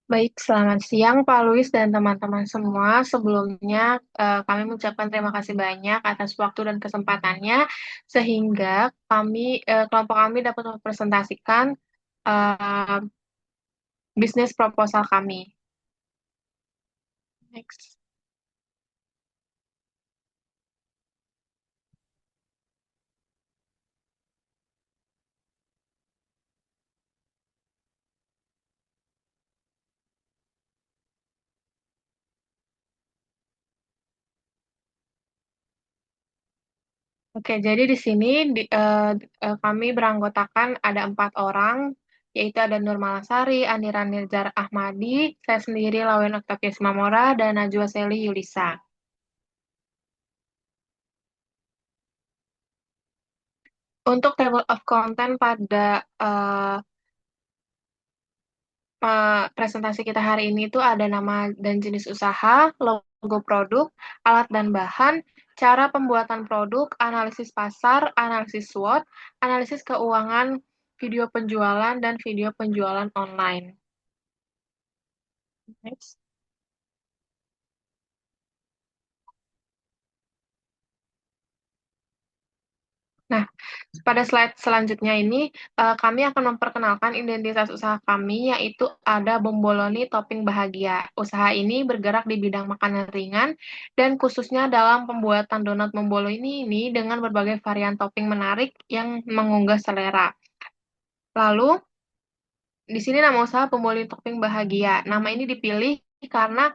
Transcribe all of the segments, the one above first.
Baik, selamat siang Pak Luis dan teman-teman semua. Sebelumnya kami mengucapkan terima kasih banyak atas waktu dan kesempatannya sehingga kelompok kami dapat mempresentasikan eh, bisnis proposal kami. Next. Oke, jadi di sini kami beranggotakan ada 4 orang, yaitu ada Nur Malasari, Andira Nirjar Ahmadi, saya sendiri Lawen Octavius Mamora, dan Najwa Seli Yulisa. Untuk table of content pada presentasi kita hari ini itu ada nama dan jenis usaha, logo produk, alat dan bahan, cara pembuatan produk, analisis pasar, analisis SWOT, analisis keuangan, video penjualan, dan video penjualan online. Next. Nah, pada slide selanjutnya ini, kami akan memperkenalkan identitas usaha kami, yaitu ada Bomboloni Topping Bahagia. Usaha ini bergerak di bidang makanan ringan, dan khususnya dalam pembuatan donat Bomboloni ini dengan berbagai varian topping menarik yang menggugah selera. Lalu, di sini nama usaha Bomboloni Topping Bahagia. Nama ini dipilih karena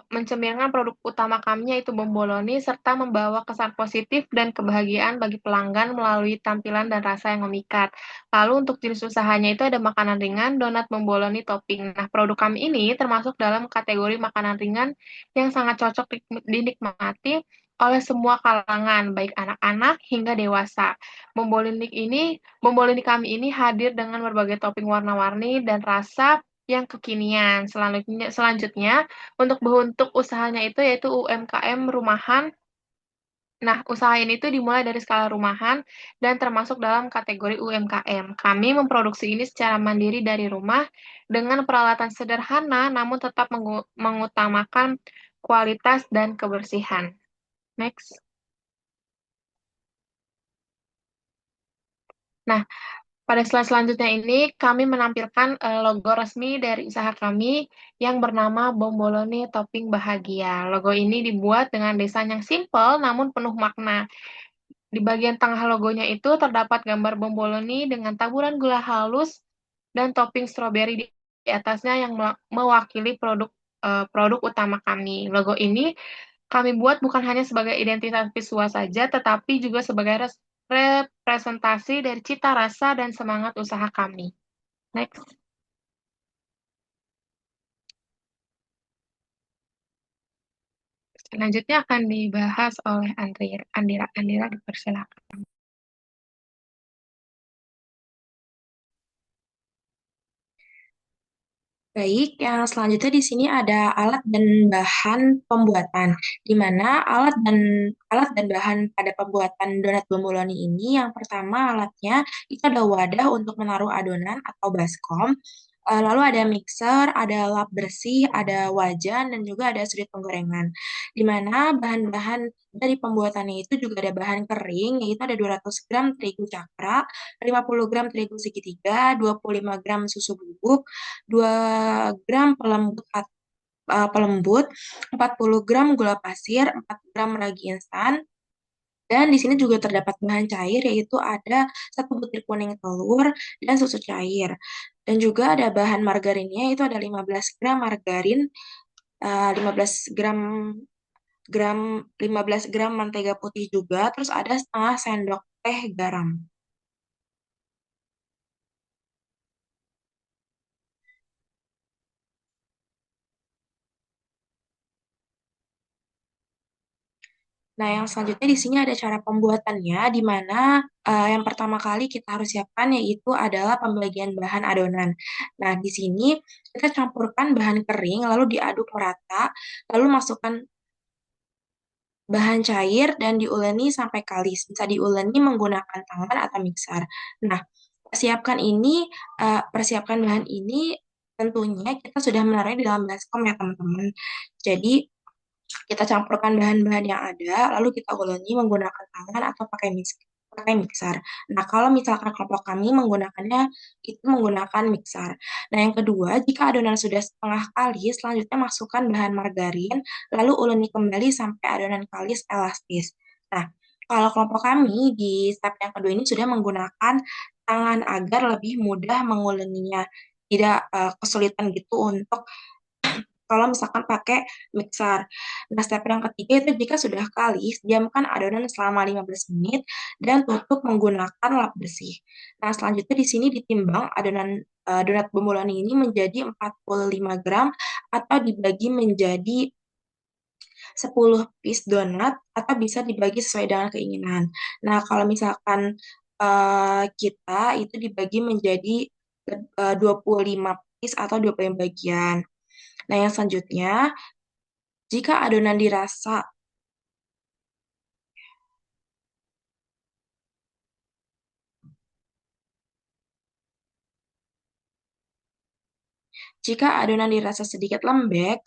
mencerminkan produk utama kami yaitu Bomboloni serta membawa kesan positif dan kebahagiaan bagi pelanggan melalui tampilan dan rasa yang memikat. Lalu untuk jenis usahanya itu ada makanan ringan, donat Bomboloni topping. Nah, produk kami ini termasuk dalam kategori makanan ringan yang sangat cocok dinikmati oleh semua kalangan, baik anak-anak hingga dewasa. Bomboloni kami ini hadir dengan berbagai topping warna-warni dan rasa yang kekinian. Selanjutnya, untuk usahanya itu yaitu UMKM rumahan. Nah, usaha ini tuh dimulai dari skala rumahan dan termasuk dalam kategori UMKM. Kami memproduksi ini secara mandiri dari rumah dengan peralatan sederhana namun tetap mengutamakan kualitas dan kebersihan. Next. Nah, pada slide selanjutnya ini, kami menampilkan logo resmi dari usaha kami yang bernama Bomboloni Topping Bahagia. Logo ini dibuat dengan desain yang simple namun penuh makna. Di bagian tengah logonya itu terdapat gambar bomboloni dengan taburan gula halus dan topping stroberi di atasnya yang mewakili produk utama kami. Logo ini kami buat bukan hanya sebagai identitas visual saja, tetapi juga sebagai representasi dari cita rasa dan semangat usaha kami. Next. Selanjutnya akan dibahas oleh Andira. Andira dipersilakan. Baik, yang selanjutnya di sini ada alat dan bahan pembuatan, di mana alat dan bahan pada pembuatan donat bomboloni ini, yang pertama alatnya itu ada wadah untuk menaruh adonan atau baskom. Lalu ada mixer, ada lap bersih, ada wajan, dan juga ada sudut penggorengan. Di mana bahan-bahan dari pembuatannya itu juga ada bahan kering, yaitu ada 200 gram terigu cakra, 50 gram terigu segitiga, 25 gram susu bubuk, 2 gram pelembut, 40 gram gula pasir, 4 gram ragi instan, dan di sini juga terdapat bahan cair yaitu ada 1 butir kuning telur dan susu cair. Dan juga ada bahan margarinnya itu ada 15 gram margarin, 15 gram gram 15 gram mentega putih juga, terus ada setengah sendok teh garam. Nah, yang selanjutnya di sini ada cara pembuatannya, di mana yang pertama kali kita harus siapkan yaitu adalah pembagian bahan adonan. Nah, di sini kita campurkan bahan kering, lalu diaduk merata, lalu masukkan bahan cair dan diuleni sampai kalis. Bisa diuleni menggunakan tangan atau mixer. Nah, persiapkan bahan ini tentunya kita sudah menaruhnya di dalam baskom ya teman-teman. Jadi kita campurkan bahan-bahan yang ada, lalu kita uleni menggunakan tangan atau pakai mixer. Nah, kalau misalkan kelompok kami menggunakannya itu menggunakan mixer. Nah, yang kedua, jika adonan sudah setengah kalis, selanjutnya masukkan bahan margarin, lalu uleni kembali sampai adonan kalis elastis. Nah, kalau kelompok kami di step yang kedua ini sudah menggunakan tangan agar lebih mudah menguleninya, tidak kesulitan gitu untuk kalau misalkan pakai mixer. Nah, step yang ketiga itu jika sudah kalis, diamkan adonan selama 15 menit dan tutup menggunakan lap bersih. Nah, selanjutnya di sini ditimbang adonan donat bomboloni ini menjadi 45 gram atau dibagi menjadi 10 piece donat atau bisa dibagi sesuai dengan keinginan. Nah, kalau misalkan kita itu dibagi menjadi 25 piece atau 25 bagian. Nah, yang selanjutnya, jika adonan dirasa jika adonan dirasa sedikit lembek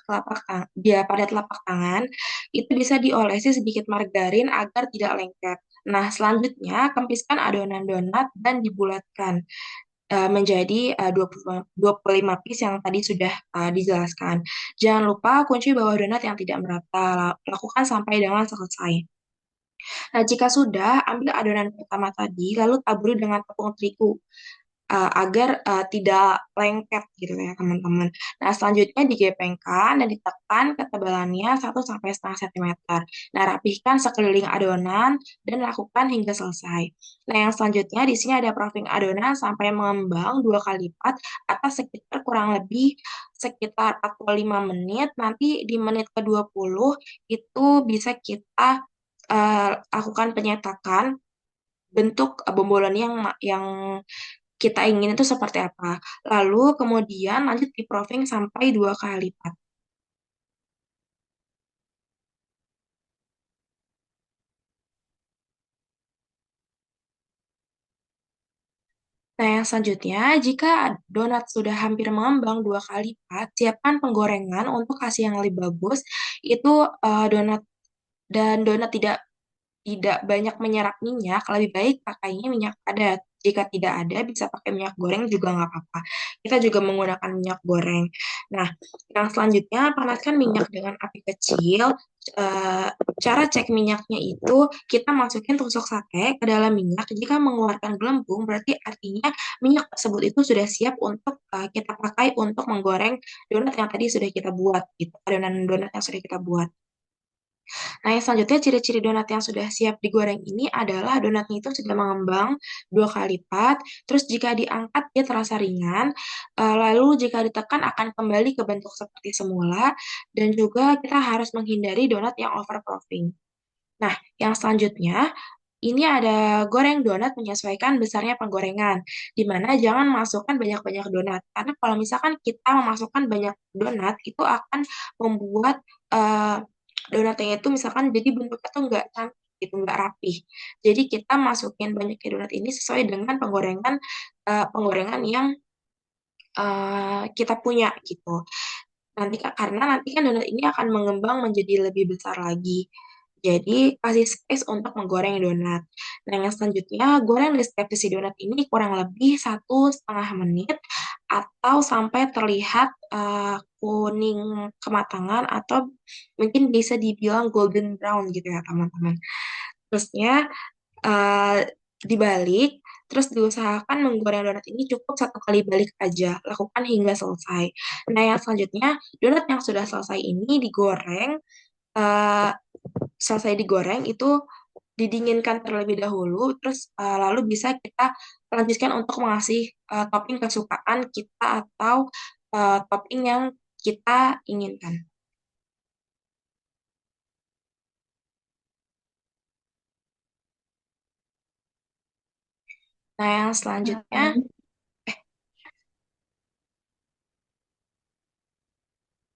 dia pada telapak tangan, itu bisa diolesi sedikit margarin agar tidak lengket. Nah, selanjutnya kempiskan adonan donat dan dibulatkan menjadi 25 piece yang tadi sudah dijelaskan. Jangan lupa kunci bawah donat yang tidak merata. Lakukan sampai dengan selesai. Nah, jika sudah, ambil adonan pertama tadi, lalu taburi dengan tepung terigu agar tidak lengket gitu ya teman-teman. Nah, selanjutnya digepengkan dan ditekan ketebalannya 1 sampai setengah cm. Nah, rapihkan sekeliling adonan dan lakukan hingga selesai. Nah, yang selanjutnya di sini ada proofing adonan sampai mengembang 2 kali lipat atau sekitar kurang lebih sekitar 45 menit. Nanti di menit ke-20 itu bisa kita lakukan penyetakan bentuk bomboloni yang kita ingin itu seperti apa. Lalu kemudian lanjut di proofing sampai 2 kali lipat. Nah, yang selanjutnya, jika donat sudah hampir mengembang 2 kali lipat, siapkan penggorengan untuk hasil yang lebih bagus. Itu donat dan donat tidak banyak menyerap minyak, lebih baik pakainya minyak padat. Jika tidak ada, bisa pakai minyak goreng juga nggak apa-apa. Kita juga menggunakan minyak goreng. Nah, yang selanjutnya, panaskan minyak dengan api kecil. Eh, Cara cek minyaknya itu, kita masukin tusuk sate ke dalam minyak. Jika mengeluarkan gelembung, berarti artinya minyak tersebut itu sudah siap untuk kita pakai untuk menggoreng donat yang tadi sudah kita buat, gitu. Adonan donat yang sudah kita buat. Nah, yang selanjutnya ciri-ciri donat yang sudah siap digoreng ini adalah donatnya itu sudah mengembang 2 kali lipat, terus jika diangkat dia terasa ringan, lalu jika ditekan akan kembali ke bentuk seperti semula, dan juga kita harus menghindari donat yang overproofing. Nah, yang selanjutnya ini ada goreng donat menyesuaikan besarnya penggorengan, di mana jangan masukkan banyak-banyak donat. Karena kalau misalkan kita memasukkan banyak donat, itu akan membuat donatnya itu misalkan jadi bentuknya tuh nggak cantik gitu, nggak rapih. Jadi kita masukin banyaknya donat ini sesuai dengan penggorengan yang kita punya gitu. Karena nanti kan donat ini akan mengembang menjadi lebih besar lagi. Jadi kasih space untuk menggoreng donat. Nah, yang selanjutnya goreng di setiap sisi donat ini kurang lebih 1,5 menit atau sampai terlihat kuning kematangan atau mungkin bisa dibilang golden brown gitu ya teman-teman. Terusnya eh, dibalik, terus diusahakan menggoreng donat ini cukup 1 kali balik aja, lakukan hingga selesai. Nah, yang selanjutnya, donat yang sudah selesai ini eh, selesai digoreng itu didinginkan terlebih dahulu, terus lalu bisa kita lanjutkan untuk mengasih topping kesukaan kita atau topping yang kita inginkan. Nah, yang selanjutnya, Baik,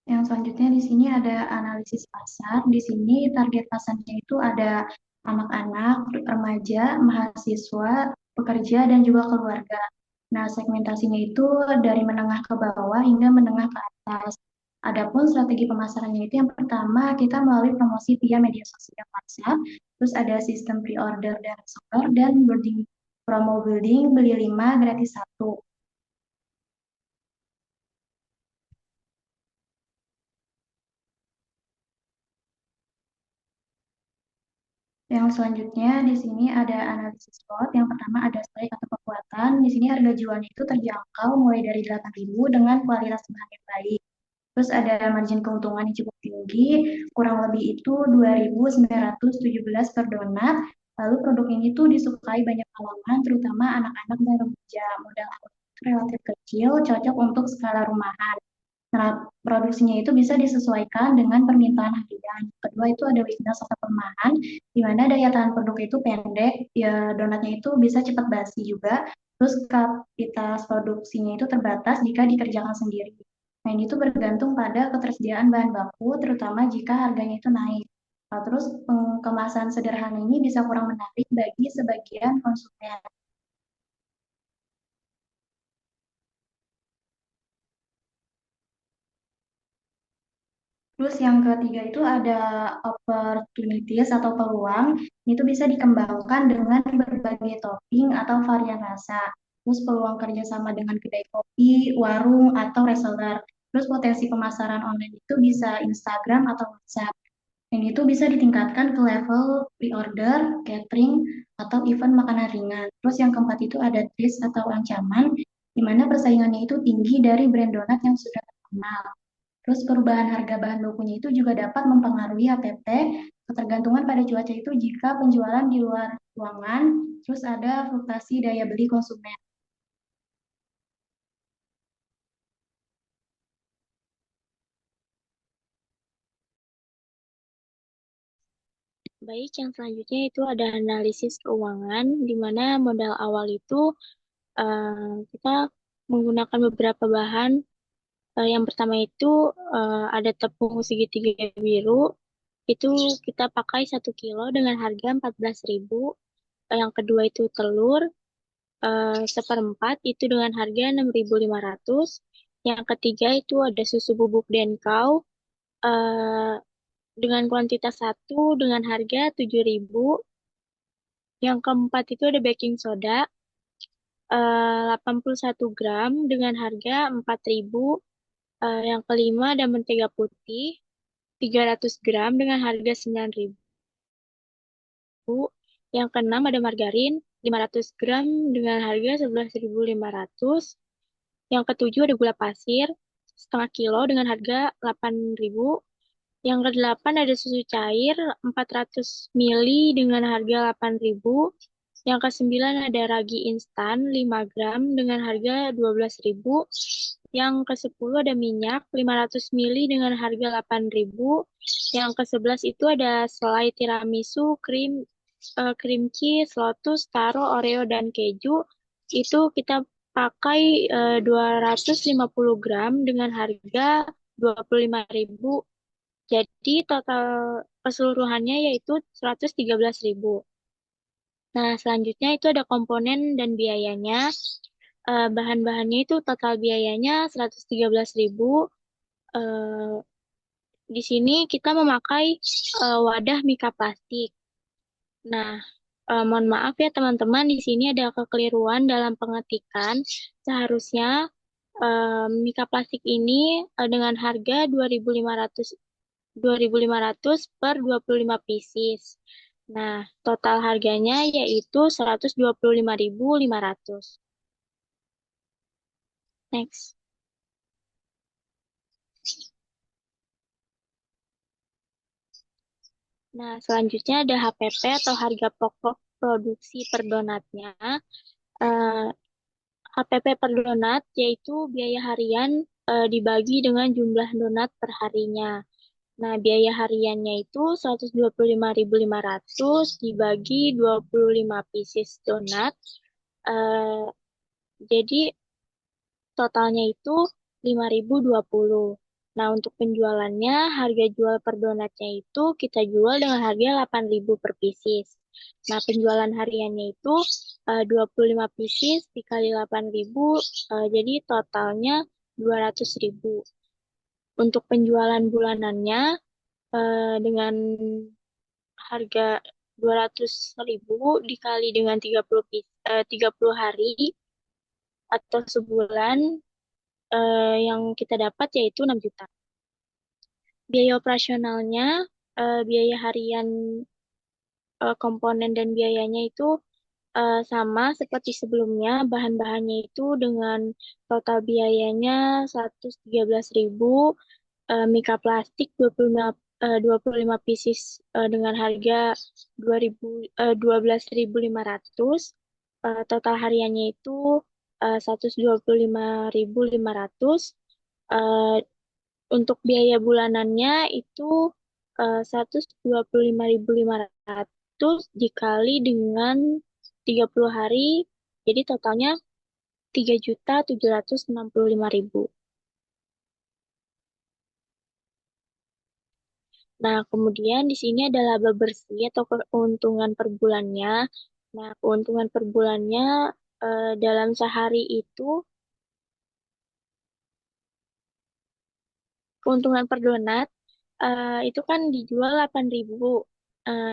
yang selanjutnya di sini ada analisis pasar. Di sini target pasarnya itu ada anak-anak, remaja, mahasiswa, pekerja, dan juga keluarga. Nah, segmentasinya itu dari menengah ke bawah hingga menengah ke atas. Adapun strategi pemasarannya itu yang pertama kita melalui promosi via media sosial WhatsApp, terus ada sistem pre-order dan reseller dan building promo building beli 5 gratis satu. Yang selanjutnya di sini ada analisis SWOT. Yang pertama ada strike atau kekuatan. Di sini harga jualnya itu terjangkau mulai dari 8.000 dengan kualitas bahan yang baik. Terus ada margin keuntungan yang cukup tinggi, kurang lebih itu 2.917 per donat. Lalu produk ini tuh disukai banyak kalangan, terutama anak-anak dan remaja. Modal awal itu relatif kecil, cocok untuk skala rumahan. Nah, produksinya itu bisa disesuaikan dengan permintaan harian. Kedua itu ada weakness atau kelemahan, di mana daya tahan produk itu pendek, ya donatnya itu bisa cepat basi juga. Terus kapasitas produksinya itu terbatas jika dikerjakan sendiri. Nah, ini tuh bergantung pada ketersediaan bahan baku, terutama jika harganya itu naik. Nah, terus kemasan sederhana ini bisa kurang menarik bagi sebagian konsumen. Terus yang ketiga itu ada opportunities atau peluang. Itu bisa dikembangkan dengan berbagai topping atau varian rasa. Terus peluang kerjasama dengan kedai kopi, warung, atau reseller. Terus potensi pemasaran online itu bisa Instagram atau WhatsApp. Yang itu bisa ditingkatkan ke level pre-order, catering, atau event makanan ringan. Terus yang keempat itu ada twist atau ancaman, di mana persaingannya itu tinggi dari brand donat yang sudah terkenal. Terus perubahan harga bahan bakunya itu juga dapat mempengaruhi HPP, ketergantungan pada cuaca itu jika penjualan di luar ruangan, terus ada fluktuasi daya beli konsumen. Baik, yang selanjutnya itu ada analisis keuangan, di mana modal awal itu kita menggunakan beberapa bahan. Yang pertama itu ada tepung segitiga biru, itu kita pakai 1 kilo dengan harga 14.000. Yang kedua itu telur, seperempat itu dengan harga 6.500. Yang ketiga itu ada susu bubuk Denkau, eh, dengan kuantitas satu dengan harga 7.000. Yang keempat itu ada baking soda, 81 gram dengan harga 4.000. Yang kelima ada mentega putih, 300 gram dengan harga 9.000. Yang keenam ada margarin, 500 gram dengan harga 11.500. Yang ketujuh ada gula pasir, setengah kilo dengan harga 8.000. Yang kedelapan ada susu cair 400 mili dengan harga 8.000. Yang kesembilan ada ragi instan 5 gram dengan harga 12.000. Yang ke-10 ada minyak 500 mili dengan harga 8.000. Yang ke-11 itu ada selai tiramisu, cream cheese, lotus, taro, oreo, dan keju. Itu kita pakai 250 gram dengan harga 25.000. Jadi total keseluruhannya yaitu 113.000. Nah, selanjutnya itu ada komponen dan biayanya. Bahan-bahannya itu total biayanya 113.000. Eh, di sini kita memakai wadah mika plastik. Nah, mohon maaf ya teman-teman, di sini ada kekeliruan dalam pengetikan. Seharusnya mika plastik ini dengan harga 2.500 per 25 pieces. Nah, total harganya yaitu 125.500. Next. Nah, selanjutnya ada HPP atau harga pokok produksi per donatnya. HPP per donat yaitu biaya harian dibagi dengan jumlah donat per harinya. Nah, biaya hariannya itu 125.500 dibagi 25 pieces donat. Jadi totalnya itu 5.020. Nah, untuk penjualannya, harga jual per donatnya itu kita jual dengan harga 8.000 per pieces. Nah, penjualan hariannya itu 25 pieces dikali 8.000, jadi totalnya 200.000. Untuk penjualan bulanannya dengan harga 200.000 dikali dengan 30 hari atau sebulan, yang kita dapat yaitu 6 juta. Biaya operasionalnya, biaya harian, komponen dan biayanya itu sama seperti sebelumnya. Bahan-bahannya itu dengan total biayanya 113.000, mika plastik 25 pieces dengan harga 12.500, total hariannya itu 125.500. Untuk biaya bulanannya itu 125.500 dikali dengan 30 hari, jadi totalnya 3.765.000. Nah, kemudian di sini ada laba bersih atau keuntungan per bulannya. Nah, keuntungan per bulannya dalam sehari itu, keuntungan per donat itu kan dijual 8.000,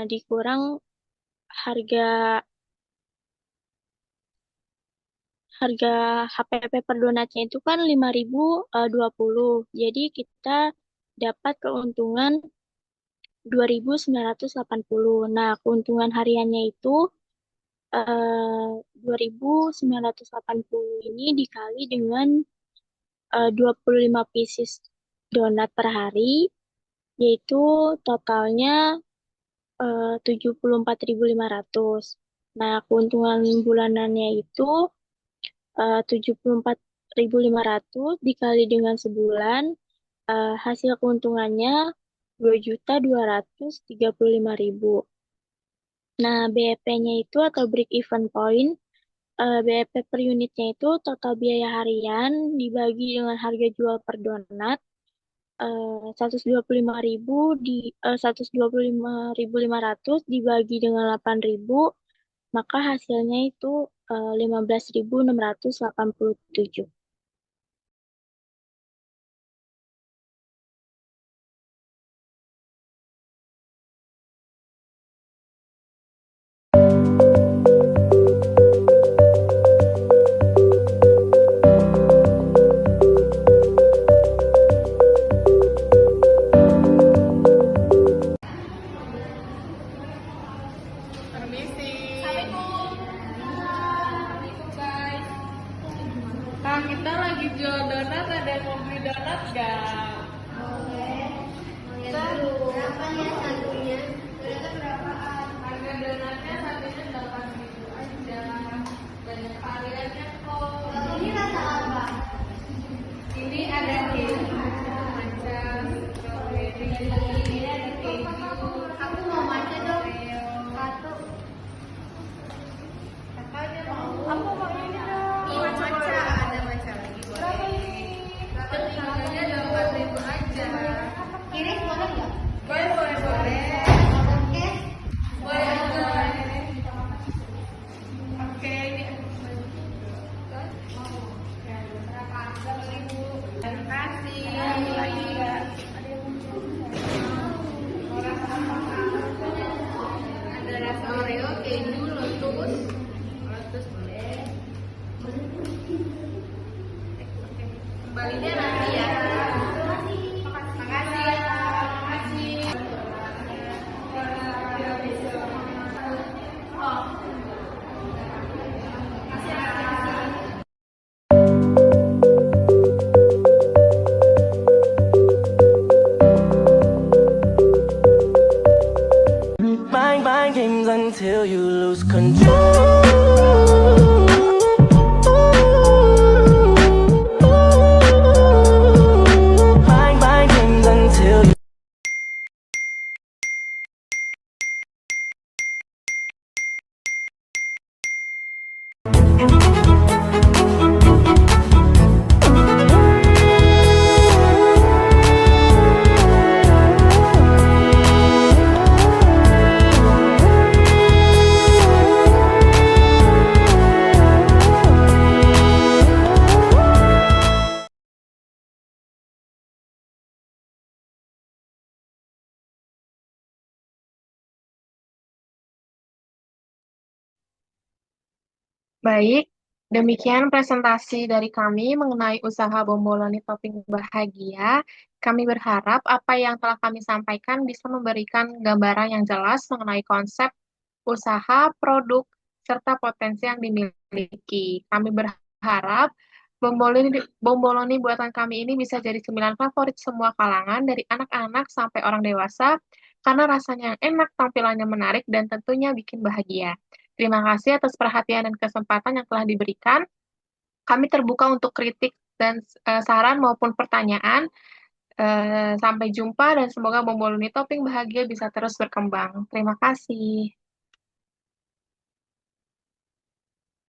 dikurang harga harga HPP per donatnya itu kan 5.020. Jadi kita dapat keuntungan 2.980. Nah, keuntungan hariannya itu 2.980 ini dikali dengan 25 pieces donat per hari, yaitu totalnya 74.500. Nah, keuntungan bulanannya itu 74.500 dikali dengan sebulan, hasil keuntungannya 2.235.000. Nah, BEP-nya itu atau break even point, BEP per unitnya itu total biaya harian dibagi dengan harga jual per donat, 125.500 dibagi dengan 8.000, maka hasilnya itu 15.687. Permisi. Kak, kita lagi jual donat, ada yang mau beli donat gak? Berapanya satunya? Harga donatnya satunya 8.000 aja. Banyak variannya kok. Ini rasa apa? Ini ada keju, macam strawberry, ini ada keju. Aku mau matcha dong. Satu. Kakaknya mau? Aku mau ini dong. Iya, Matcha, ada matcha lagi boleh. Ketiganya 8.000 aja. Kiris boleh nggak? Boleh, boleh, boleh. Oke. Boleh, boleh. Oke, ini. Terima kasih. Ada rasa Oreo, keju, lotus. Lotus boleh. Kembalinya nanti ya. Makasih ya. Makasih. Baik, demikian presentasi dari kami mengenai usaha Bomboloni Topping Bahagia. Kami berharap apa yang telah kami sampaikan bisa memberikan gambaran yang jelas mengenai konsep usaha, produk, serta potensi yang dimiliki. Kami berharap Bomboloni buatan kami ini bisa jadi cemilan favorit semua kalangan, dari anak-anak sampai orang dewasa, karena rasanya yang enak, tampilannya menarik, dan tentunya bikin bahagia. Terima kasih atas perhatian dan kesempatan yang telah diberikan. Kami terbuka untuk kritik dan saran maupun pertanyaan. Sampai jumpa dan semoga Bomboloni Topping Bahagia bisa terus berkembang. Terima kasih.